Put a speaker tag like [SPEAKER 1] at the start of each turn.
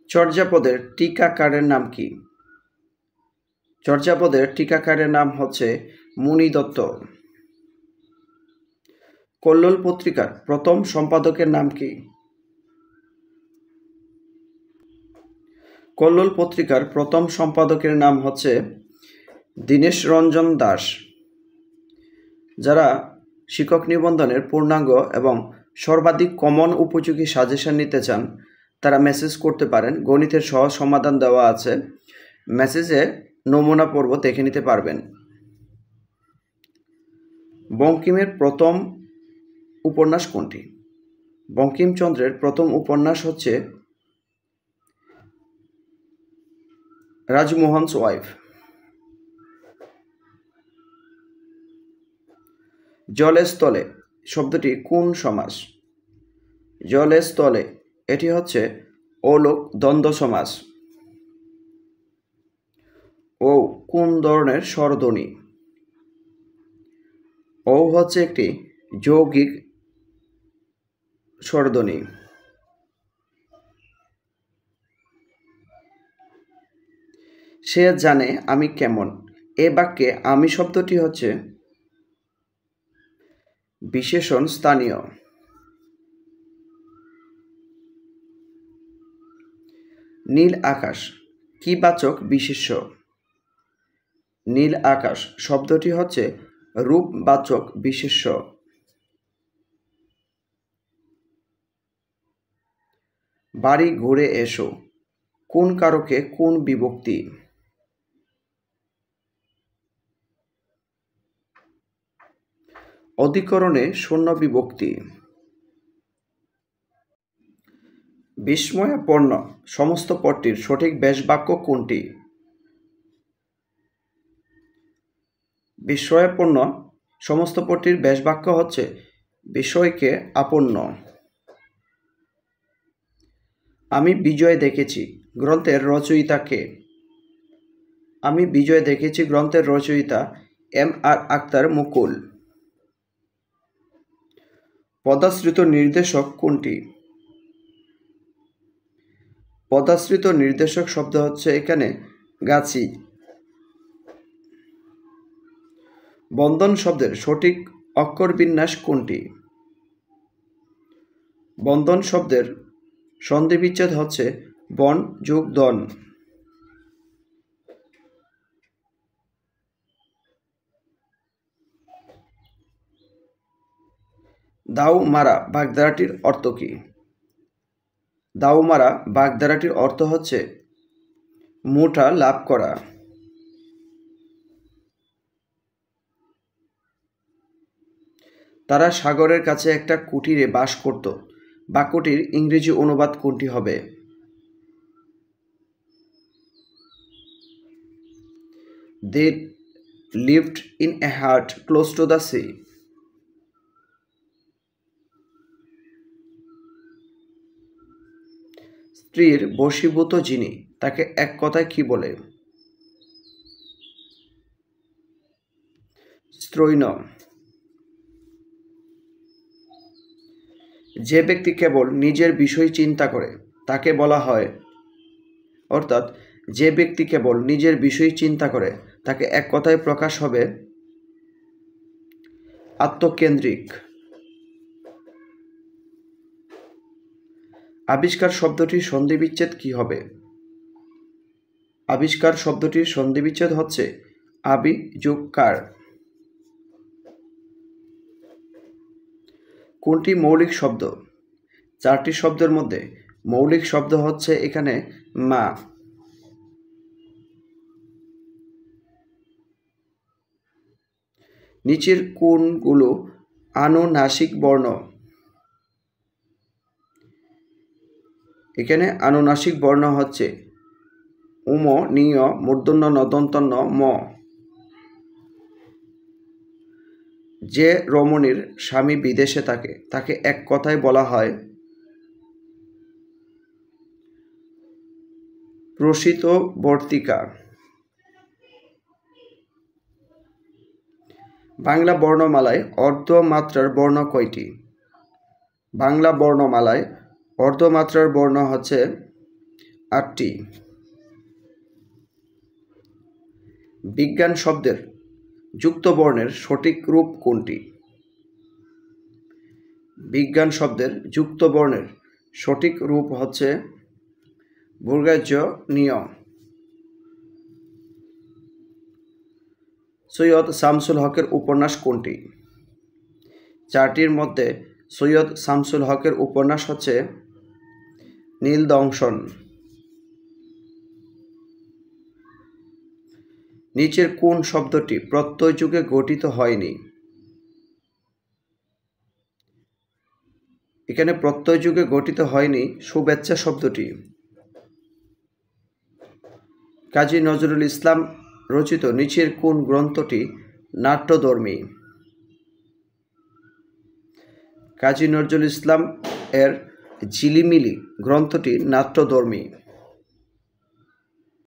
[SPEAKER 1] চর্যাপদের টিকাকারের নাম কি? চর্যাপদের টিকাকারের নাম হচ্ছে মুনি দত্ত। কল্লোল পত্রিকার প্রথম সম্পাদকের নাম কি? কল্লোল পত্রিকার প্রথম সম্পাদকের নাম হচ্ছে দীনেশ রঞ্জন দাস। যারা শিক্ষক নিবন্ধনের পূর্ণাঙ্গ এবং সর্বাধিক কমন উপযোগী সাজেশন নিতে চান তারা মেসেজ করতে পারেন। গণিতের সহজ সমাধান দেওয়া আছে, মেসেজে নমুনা পর্ব দেখে নিতে পারবেন। বঙ্কিমের প্রথম উপন্যাস কোনটি? বঙ্কিমচন্দ্রের প্রথম উপন্যাস হচ্ছে রাজমোহনস ওয়াইফ। জলে স্থলে শব্দটি কোন সমাস? জলে স্থলে এটি হচ্ছে অলোক দ্বন্দ্ব সমাস। ও কোন ধরনের স্বরধ্বনি? ও হচ্ছে একটি যৌগিক স্বরধ্বনি। সে জানে আমি কেমন, এ বাক্যে আমি শব্দটি হচ্ছে বিশেষণ স্থানীয়। নীল আকাশ কি বাচক বিশেষ্য? নীল আকাশ শব্দটি হচ্ছে রূপবাচক বিশেষ্য। বাড়ি ঘুরে এসো কোন কারকে কোন বিভক্তি? অধিকরণে শূন্য বিভক্তি। বিস্ময়াপন্ন সমস্ত পদটির সঠিক ব্যাসবাক্য কোনটি? বিস্ময়াপন্ন সমস্ত পদটির ব্যাসবাক্য হচ্ছে বিষয়কে আপন্ন। আমি বিজয় দেখেছি গ্রন্থের রচয়িতা কে? আমি বিজয় দেখেছি গ্রন্থের রচয়িতা M.R. আখতার মুকুল। পদাশ্রিত নির্দেশক কোনটি? পদাশ্রিত নির্দেশক শব্দ হচ্ছে এখানে গাছি। বন্ধন শব্দের সঠিক অক্ষরবিন্যাস কোনটি? বন্ধন শব্দের সন্ধিবিচ্ছেদ হচ্ছে বন যোগ দন। দাউ মারা বাগধারাটির অর্থ কি? দাউ মারা বাগধারাটির অর্থ হচ্ছে মুঠা লাভ করা। তারা সাগরের কাছে একটা কুটিরে বাস করত। বাক্যটির ইংরেজি অনুবাদ কোনটি হবে? They lived in a hut close to the sea. স্ত্রীর বশীভূত যিনি তাকে এক কথায় কি বলে? স্ত্রৈণ। যে ব্যক্তি কেবল নিজের বিষয় চিন্তা করে তাকে বলা হয়, অর্থাৎ যে ব্যক্তি কেবল নিজের বিষয় চিন্তা করে তাকে এক কথায় প্রকাশ হবে আত্মকেন্দ্রিক। আবিষ্কার শব্দটির সন্ধিবিচ্ছেদ কি হবে? আবিষ্কার শব্দটির সন্ধিবিচ্ছেদ হচ্ছে আবি যোগ কার। কোনটি মৌলিক শব্দ? চারটি শব্দের মধ্যে মৌলিক শব্দ হচ্ছে এখানে মা। নিচের কোনগুলো আনুনাসিক বর্ণ? এখানে আনুনাসিক বর্ণ হচ্ছে উম, নিয়, মূর্ধন্য ন, দন্তন্য ম। যে রমণীর স্বামী বিদেশে থাকে তাকে এক কথায় বলা হয় প্রসিতবর্তিকা। বাংলা বর্ণমালায় অর্ধমাত্রার বর্ণ কয়টি? বাংলা বর্ণমালায় অর্ধমাত্রার বর্ণ হচ্ছে 8টি। বিজ্ঞান শব্দের যুক্ত বর্ণের সঠিক রূপ কোনটি? বিজ্ঞান শব্দের যুক্ত বর্ণের সঠিক রূপ হচ্ছে বর্গজ নিয়। সৈয়দ শামসুল হকের উপন্যাস কোনটি? 4টির মধ্যে সৈয়দ শামসুল হকের উপন্যাস হচ্ছে নীলদংশন। নিচের কোন শব্দটি প্রত্যয় যুগে গঠিত হয়নি? এখানে প্রত্যয় যুগে গঠিত হয়নি শুভেচ্ছা শব্দটি। কাজী নজরুল ইসলাম রচিত নিচের কোন গ্রন্থটি নাট্যধর্মী? কাজী নজরুল ইসলাম এর ঝিলিমিলি গ্রন্থটি নাট্যধর্মী।